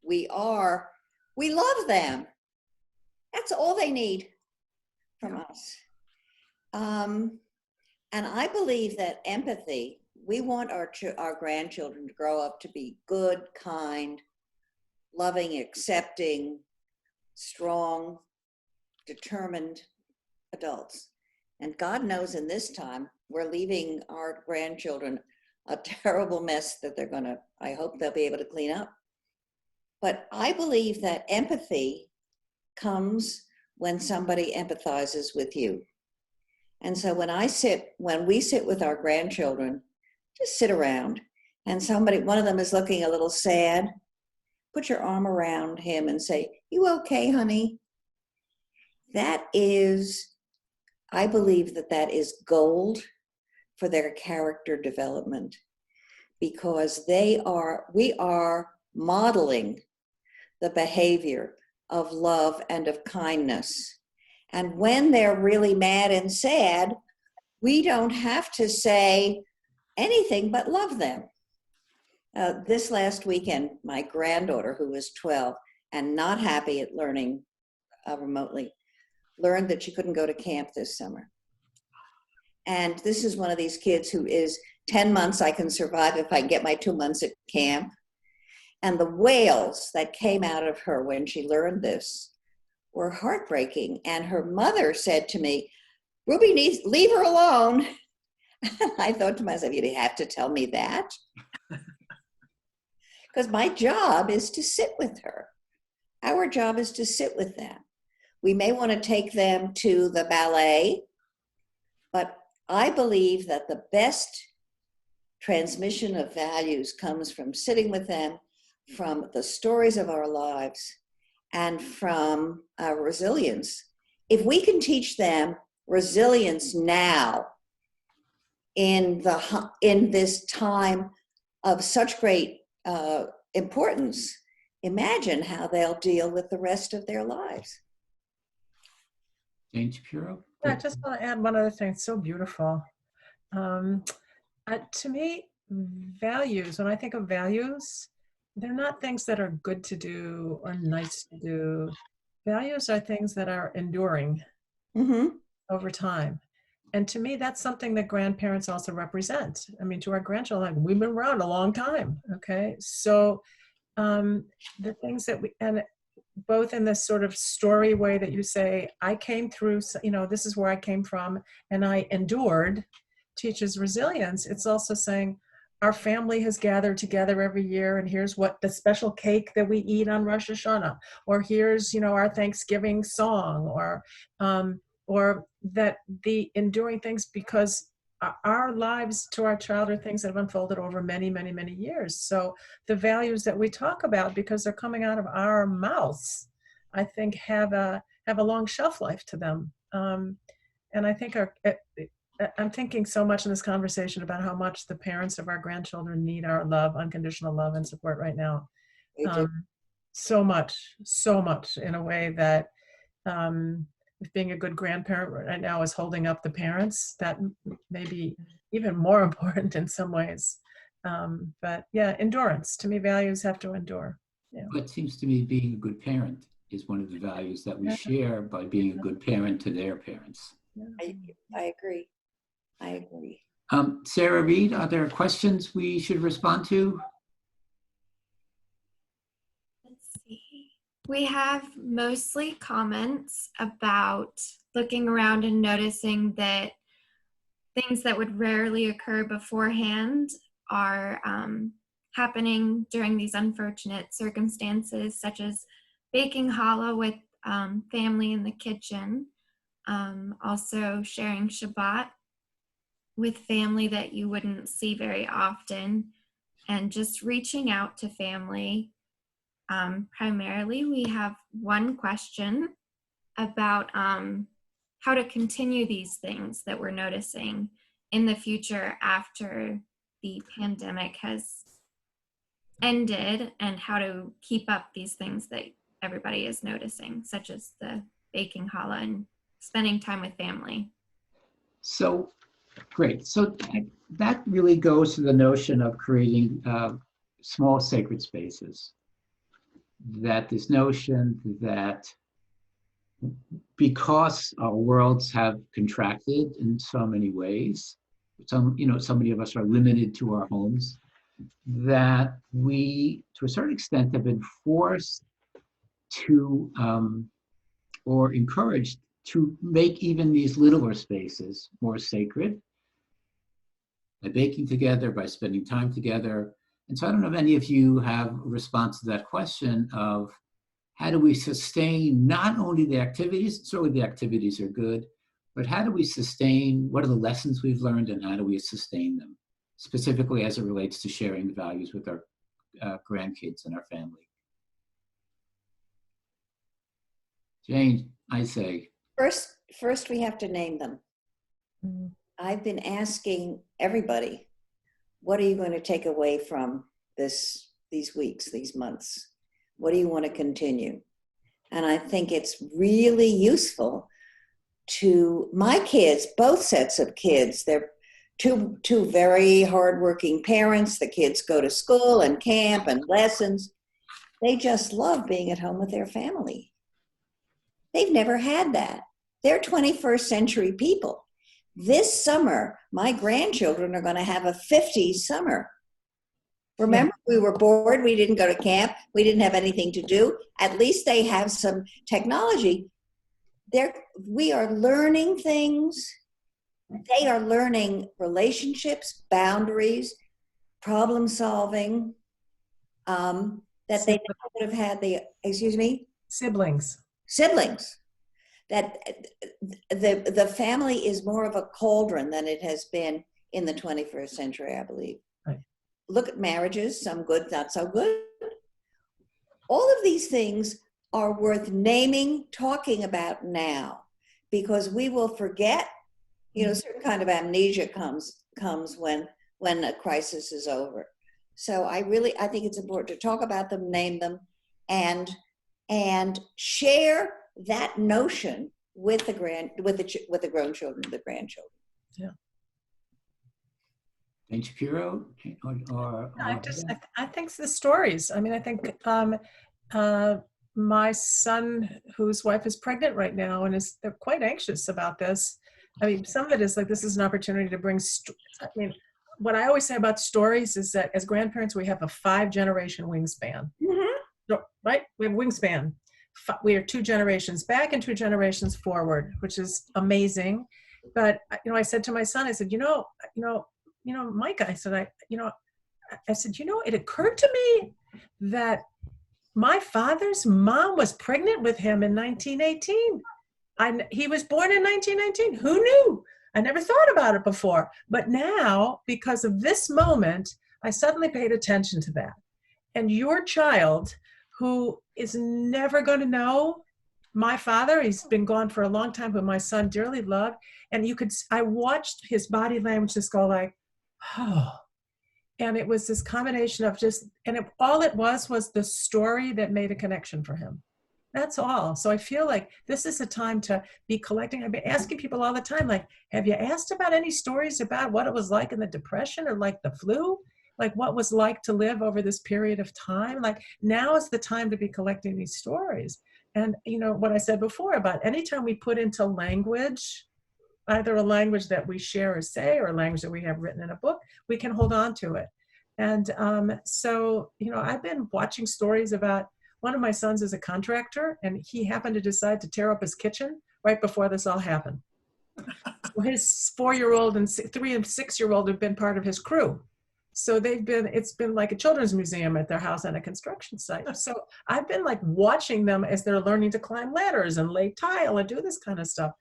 We love them. That's all they need from us. And I believe that empathy, we want our grandchildren to grow up to be good, kind, loving, accepting, strong, determined adults. And God knows in this time, we're leaving our grandchildren a terrible mess that I hope they'll be able to clean up. But I believe that empathy comes when somebody empathizes with you. And so when we sit with our grandchildren, just sit around and one of them is looking a little sad, put your arm around him and say, "You okay, honey?" That is, I believe that is gold for their character development, because we are modeling the behavior of love and of kindness. And when they're really mad and sad, we don't have to say anything but love them. This last weekend, my granddaughter, who was 12 and not happy at learning remotely, learned that she couldn't go to camp this summer. And this is one of these kids who is 10 months, I can survive if I get my 2 months at camp. And the wails that came out of her when she learned this were heartbreaking. And her mother said to me, "Ruby needs, leave her alone." And I thought to myself, you have to tell me that? Because my job is to sit with her. Our job is to sit with them. We may want to take them to the ballet, but I believe that the best transmission of values comes from sitting with them, from the stories of our lives, and from our resilience. If we can teach them resilience now, in this time of such great importance, imagine how they'll deal with the rest of their lives. Jane Shapiro? Yeah, I just want to add one other thing. It's so beautiful. To me, values, when I think of values, they're not things that are good to do or nice to do. Values are things that are enduring over time. And to me, that's something that grandparents also represent. I mean, to our grandchildren, we've been around a long time, okay? So the things that and both in this sort of story way that you say, I came through, this is where I came from, and I endured, teaches resilience. It's also saying, our family has gathered together every year, and here's what the special cake that we eat on Rosh Hashanah, or here's, our Thanksgiving song, or that the enduring things, because our lives to our child are things that have unfolded over many, many, many years. So the values that we talk about, because they're coming out of our mouths, I think have a long shelf life to them. And I think I'm thinking so much in this conversation about how much the parents of our grandchildren need our love, unconditional love and support right now. So much in a way that if being a good grandparent right now is holding up the parents, that may be even more important in some ways. But yeah, endurance. To me, values have to endure. Yeah. But it seems to me being a good parent is one of the values that we share by being a good parent to their parents. I agree. I agree. Sarah Reed, are there questions we should respond to? We have mostly comments about looking around and noticing that things that would rarely occur beforehand are happening during these unfortunate circumstances, such as baking challah with family in the kitchen, also sharing Shabbat with family that you wouldn't see very often, and just reaching out to family. Primarily, we have one question about how to continue these things that we're noticing in the future after the pandemic has ended, and how to keep up these things that everybody is noticing, such as the baking challah and spending time with family. So, great. So that really goes to the notion of creating small sacred spaces. That this notion that because our worlds have contracted in so many ways, so many of us are limited to our homes, that we, to a certain extent, have been forced to, or encouraged to make even these littler spaces more sacred by baking together, by spending time together. And so I don't know if any of you have a response to that question of how do we sustain not only the activities, certainly the activities are good, but how do we sustain, what are the lessons we've learned and how do we sustain them? specifically as it relates to sharing the values with our grandkids and our family. Jane, I say. First we have to name them. Mhm. I've been asking everybody, what are you going to take away from these weeks, these months? What do you want to continue? And I think it's really useful to my kids, both sets of kids. They're two very hardworking parents. The kids go to school and camp and lessons. They just love being at home with their family. They've never had that. They're 21st century people. This summer, my grandchildren are going to have a 50s summer. Remember, we were bored. We didn't go to camp. We didn't have anything to do. At least they have some technology. We are learning things. They are learning relationships, boundaries, problem solving, that they never would have had Siblings. siblings. That the family is more of a cauldron than it has been in the 21st century, I believe. Right. Look at marriages, some good, not so good. All of these things are worth naming, talking about now, because we will forget, certain kind of amnesia comes when a crisis is over. So I think it's important to talk about them, name them, and share that notion with the grown children, the grandchildren. Yeah. Jane Shapiro, I think the stories. I mean, I think my son, whose wife is pregnant right now, and they're quite anxious about this. I mean, some of it is like, this is an opportunity to bring. What I always say about stories is that as grandparents, we have a 5-generation wingspan. Mm-hmm. Right? We have wingspan. We are 2 generations back and 2 generations forward, which is amazing. But I said to my son, I said, Mike, I said, it occurred to me that my father's mom was pregnant with him in 1918. He was born in 1919. Who knew? I never thought about it before. But now, because of this moment, I suddenly paid attention to that. And your child, who is never going to know my father, he's been gone for a long time, but my son dearly loved. And I watched his body language just go like, oh. And it was this combination of all it was the story that made a connection for him. That's all. So I feel like this is a time to be collecting. I've been asking people all the time, like, have you asked about any stories about what it was like in the Depression or like the flu? Like what was like to live over this period of time? Like now is the time to be collecting these stories. And what I said before about anytime we put into language, either a language that we share or say, or a language that we have written in a book, we can hold on to it. And so I've been watching stories about, one of my sons is a contractor, and he happened to decide to tear up his kitchen right before this all happened. So his 4-year-old and 3 and 6-year-old have been part of his crew. So it's been like a children's museum at their house on a construction site. So I've been like watching them as they're learning to climb ladders and lay tile and do this kind of stuff.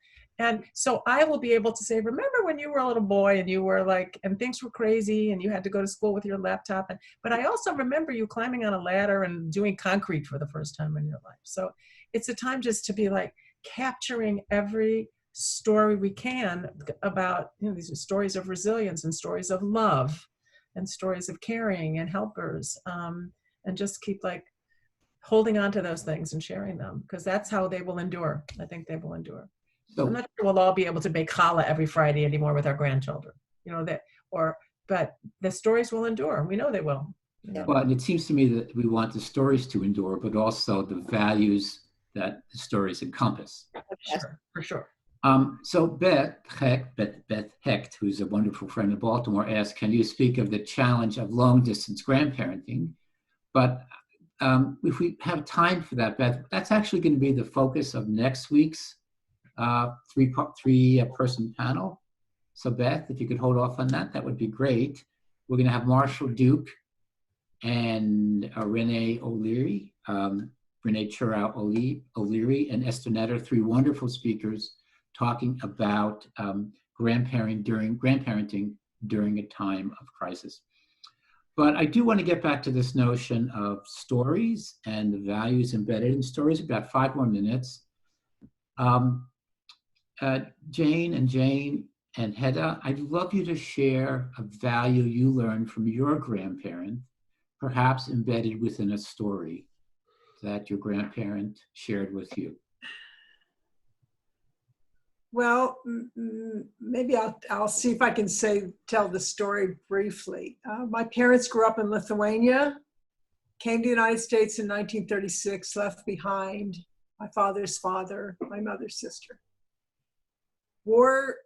And so I will be able to say, remember when you were a little boy and you were like, and things were crazy and you had to go to school with your laptop. But I also remember you climbing on a ladder and doing concrete for the first time in your life. So it's a time just to be like capturing every story we can about, these are stories of resilience and stories of love and stories of caring and helpers, and just keep like holding on to those things and sharing them, because that's how they will endure. I think they will endure. So, I'm not sure we'll all be able to bake challah every Friday anymore with our grandchildren, but the stories will endure. We know they will. Well, and it seems to me that we want the stories to endure, but also the values that the stories encompass. Sure, for sure. So Beth Hecht, who's a wonderful friend in Baltimore, asked, can you speak of the challenge of long-distance grandparenting? But if we have time for that, Beth, that's actually going to be the focus of next week's three-person panel. So Beth, if you could hold off on that, that would be great. We're going to have Marshall Duke and Renee O'Leary, Renee Churau O'Leary, and Esther Netter, 3 wonderful speakers talking about grandparenting during a time of crisis. But I do want to get back to this notion of stories and the values embedded in stories. About 5 more minutes. Jane and Hedda, I'd love you to share a value you learned from your grandparent, perhaps embedded within a story that your grandparent shared with you. Well, maybe I'll see if I can tell the story briefly. My parents grew up in Lithuania, came to the United States in 1936, left behind my father's father, my mother's sister. War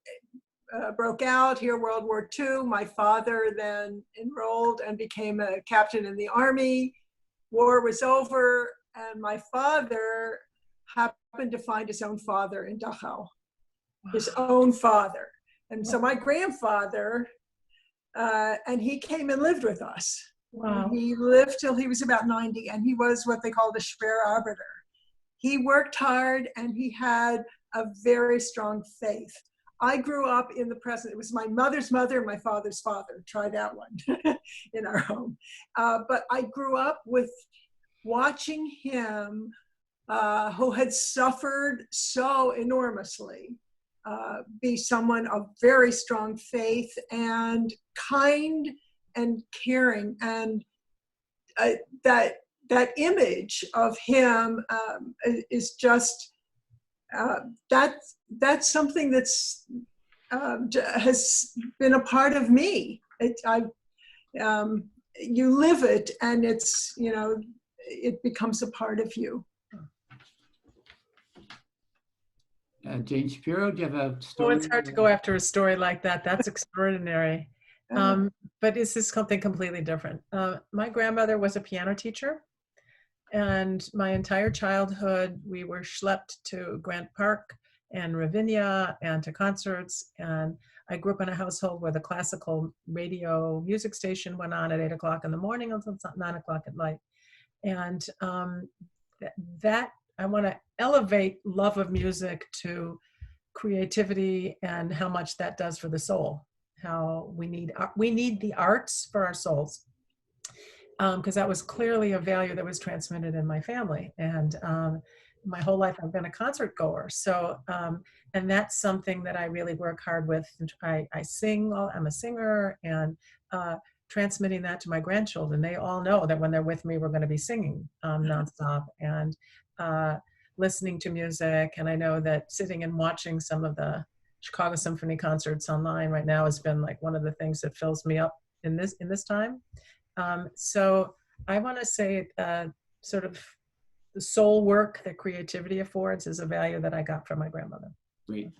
broke out here, World War II. My father then enrolled and became a captain in the army. War was over, and my father happened to find his own father in Dachau. His own father. And so my grandfather, and he came and lived with us. Wow. He lived till he was about 90, and he was what they called a schwer Arbeiter. He worked hard, and he had a very strong faith. I grew up in the present. It was my mother's mother and my father's father. Try that one in our home. But I grew up with watching him, who had suffered so enormously, be someone of very strong faith and kind and caring, and that image of him is just that's something that's has been a part of me. You live it, and it's, it becomes a part of you. Jane Shapiro, do you have a Oh, story? it's hard to go after a story like that. That's extraordinary. But this is something completely different. My grandmother was a piano teacher, and my entire childhood we were schlepped to Grant Park and Ravinia and to concerts. And I grew up in a household where the classical radio music station went on at 8 o'clock in the morning until 9 o'clock at night. And that I want to elevate love of music to creativity and how much that does for the soul. How we need the arts for our souls, because that was clearly a value that was transmitted in my family. And my whole life I've been a concert goer. So and that's something that I really work hard with. I sing. I'm a singer, and transmitting that to my grandchildren. They all know that when they're with me, we're going to be singing nonstop and listening to music. And I know that sitting and watching some of the Chicago Symphony concerts online right now has been like one of the things that fills me up in this time. So I want to say sort of the soul work that creativity affords is a value that I got from my grandmother. Great.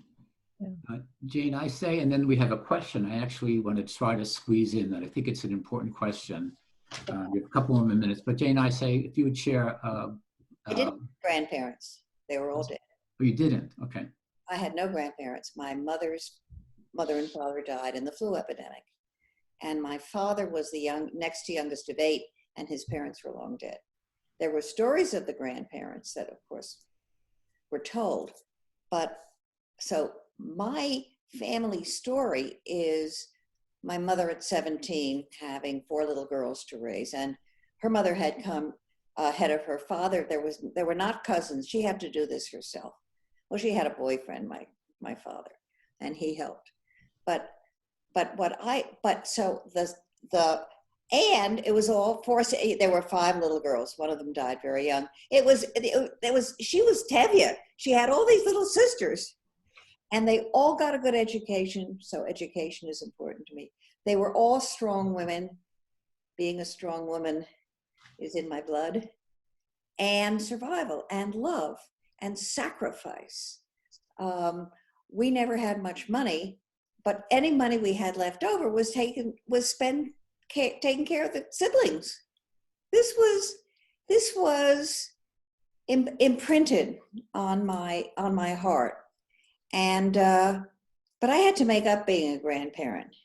Yeah. Jane, Isay, and then we have a question I actually want to try to squeeze in that I think it's an important question. We have a couple more minutes, but Jane, Isay, if you would share. I didn't have grandparents. They were all dead. Oh, you didn't? Okay. I had no grandparents. My mother's mother and father died in the flu epidemic. And my father was the next to youngest of 8, and his parents were long dead. There were stories of the grandparents that, of course, were told. But so my family story is my mother at 17 having 4 little girls to raise, and her mother had come ahead of her father. There were not cousins. She had to do this herself. Well, she had a boyfriend, my father, and he helped. But so and it was all 4. There were 5 little girls. One of them died very young. She was Tevye. She had all these little sisters, and they all got a good education. So education is important to me. They were all strong women. Being a strong woman is in my blood, and survival and love and sacrifice. We never had much money, but any money we had left over was spent taking care of the siblings. This was imprinted on my heart, and but I had to make up being a grandparent.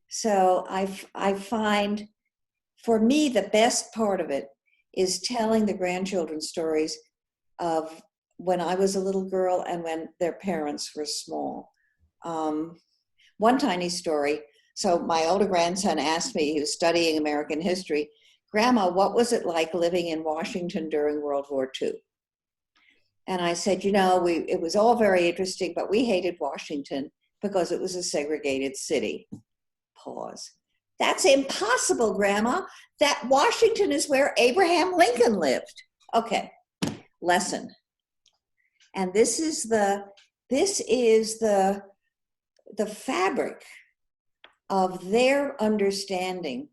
So I find, for me, the best part of it is telling the grandchildren stories of when I was a little girl and when their parents were small. One tiny story, So my older grandson asked me, he was studying American history, Grandma, what was it like living in Washington during World War II? And I said, it was all very interesting, but we hated Washington because it was a segregated city. Pause. That's impossible, Grandma. That Washington is where Abraham Lincoln lived. Okay, lesson. And this is the fabric of their understanding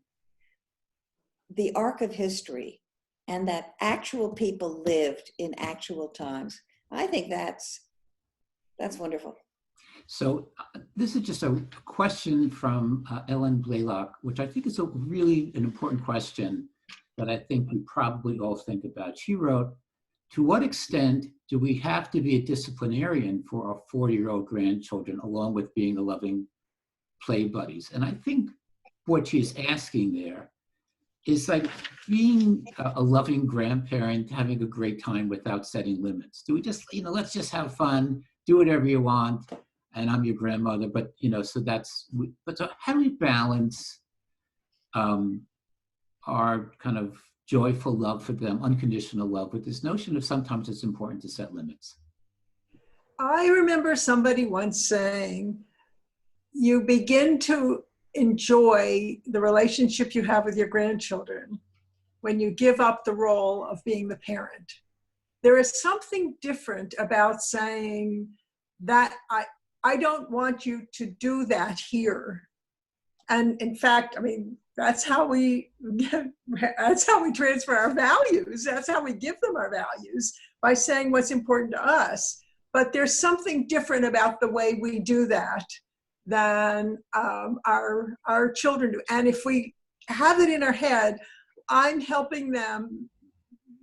the arc of history, and that actual people lived in actual times. I think that's wonderful. So this is just a question from Ellen Blaylock, which I think is a really an important question that I think we probably all think about. She wrote, to what extent do we have to be a disciplinarian for our 40-year-old grandchildren, along with being a loving play buddies? And I think what she's asking there is like being a loving grandparent, having a great time without setting limits. Do we just, let's just have fun, do whatever you want, and I'm your grandmother, but, so so how do we balance our kind of joyful love for them, unconditional love, with this notion of sometimes it's important to set limits? I remember somebody once saying, you begin to enjoy the relationship you have with your grandchildren when you give up the role of being the parent. There is something different about saying that I don't want you to do that here. And in fact, that's how we transfer our values. That's how we give them our values, by saying what's important to us. But there's something different about the way we do that than our children do. And if we have it in our head, I'm helping them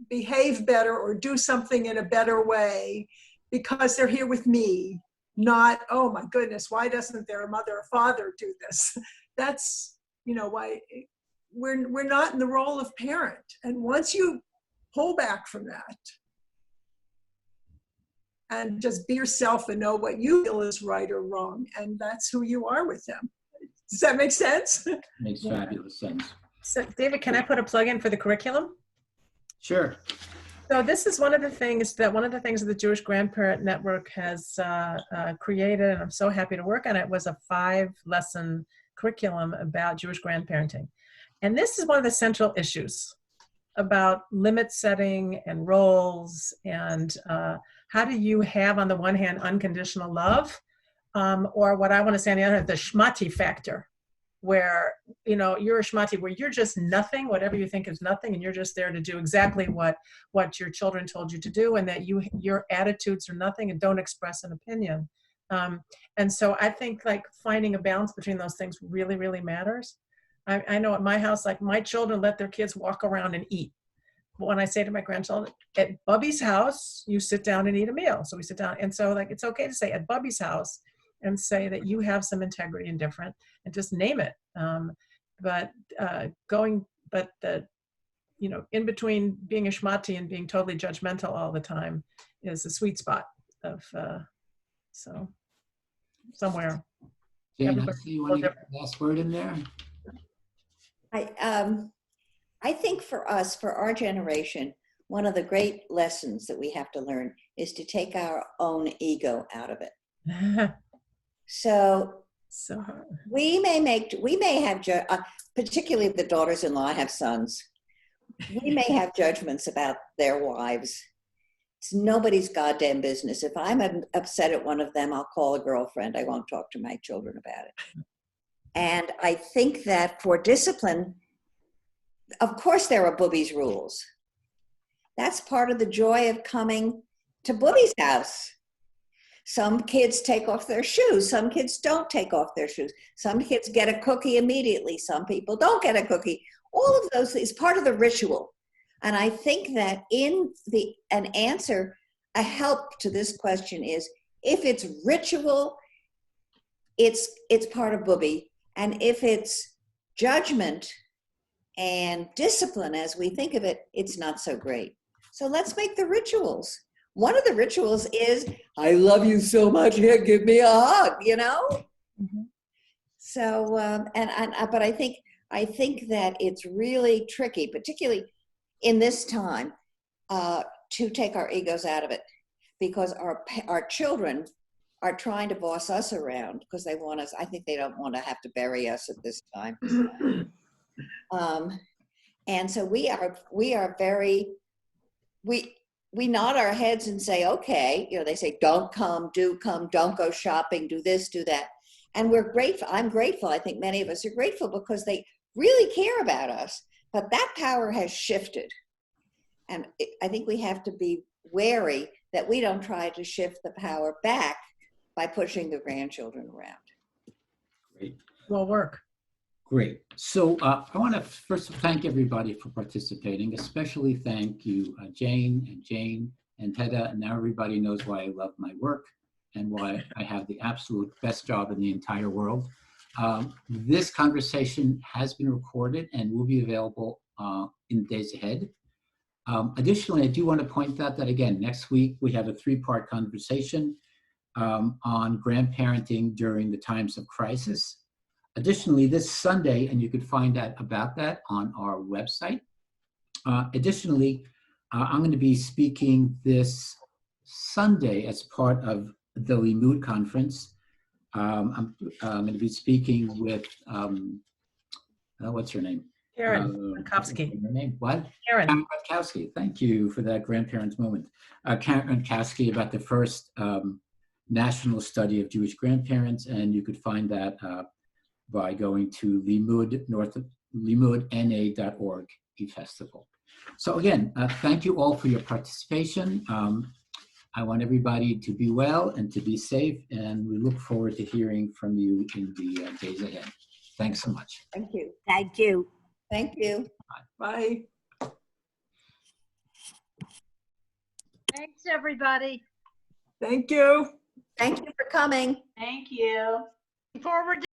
behave better or do something in a better way because they're here with me, not, oh my goodness, why doesn't their mother or father do this? That's, why we're not in the role of parent. And once you pull back from that and just be yourself and know what you feel is right or wrong, and that's who you are with them. Does that make sense? Makes fabulous sense. So David, can I put a plug in for the curriculum? Sure. So this is one of the things that the Jewish Grandparent Network has created, and I'm so happy to work on it, was a 5-lesson curriculum about Jewish grandparenting. And this is one of the central issues about limit setting and roles, and how do you have, on the one hand, unconditional love, or what I want to say on the other hand, the schmati factor, where, you're a schmati, where you're just nothing, whatever you think is nothing, and you're just there to do exactly what your children told you to do, and that your attitudes are nothing and don't express an opinion. And so I think like finding a balance between those things really, really matters. I know at my house, like my children let their kids walk around and eat. But when I say to my grandchildren, at Bubby's house, you sit down and eat a meal. So we sit down. And so like, it's okay to say at Bubby's house and say that you have some integrity and different, and just name it. In between being a schmati and being totally judgmental all the time is a sweet spot of, somewhere. Jane, I see you want to get the last word in there? I think for us, for our generation, one of the great lessons that we have to learn is to take our own ego out of it. So we may have, particularly the daughters-in-law have sons, we may have judgments about their wives. It's nobody's goddamn business. If I'm upset at one of them, I'll call a girlfriend. I won't talk to my children about it. And I think that for discipline, of course there are Booby's rules. That's part of the joy of coming to Booby's house. Some kids take off their shoes. Some kids don't take off their shoes. Some kids get a cookie immediately. Some people don't get a cookie. All of those things, part of the ritual. And I think that a help to this question is, if it's ritual, it's part of Booby. And if it's judgment and discipline as we think of it, it's not so great. So let's make the rituals. One of the rituals is, I love you so much, here, give me a hug, Mm-hmm. So, but I think that it's really tricky, particularly in this time, to take our egos out of it, because our children are trying to boss us around because they want us. I think they don't want to have to bury us at this time. And so we are very, we nod our heads and say, okay, they say, don't come, don't go shopping, do this, do that. And we're grateful. I'm grateful. I think many of us are grateful because they really care about us, but that power has shifted. And I think we have to be wary that we don't try to shift the power back by pushing the grandchildren around. Great. Will work. Great. So I want to first thank everybody for participating, especially thank you, Jane and Hedda. And now everybody knows why I love my work and why I have the absolute best job in the entire world. This conversation has been recorded and will be available in the days ahead. Additionally, I do want to point out that, again, next week we have a 3-part conversation on grandparenting during the times of crisis. Additionally, this Sunday, and you could find out about that on our website. Additionally, I'm going to be speaking this Sunday as part of the Limud conference. I'm going to be speaking with, what's her name? Karen Rutkowski. Her name, what? Karen Rutkowski. Thank you for that grandparents moment. Karen Rutkowski about the first national study of Jewish grandparents, and you could find that by going to limudna.org eFestival. So again, thank you all for your participation. I want everybody to be well and to be safe, and we look forward to hearing from you in the days ahead. Thanks so much. Thank you. Thank you. Thank you. Bye. Thanks, everybody. Thank you. Thank you for coming. Thank you. Forward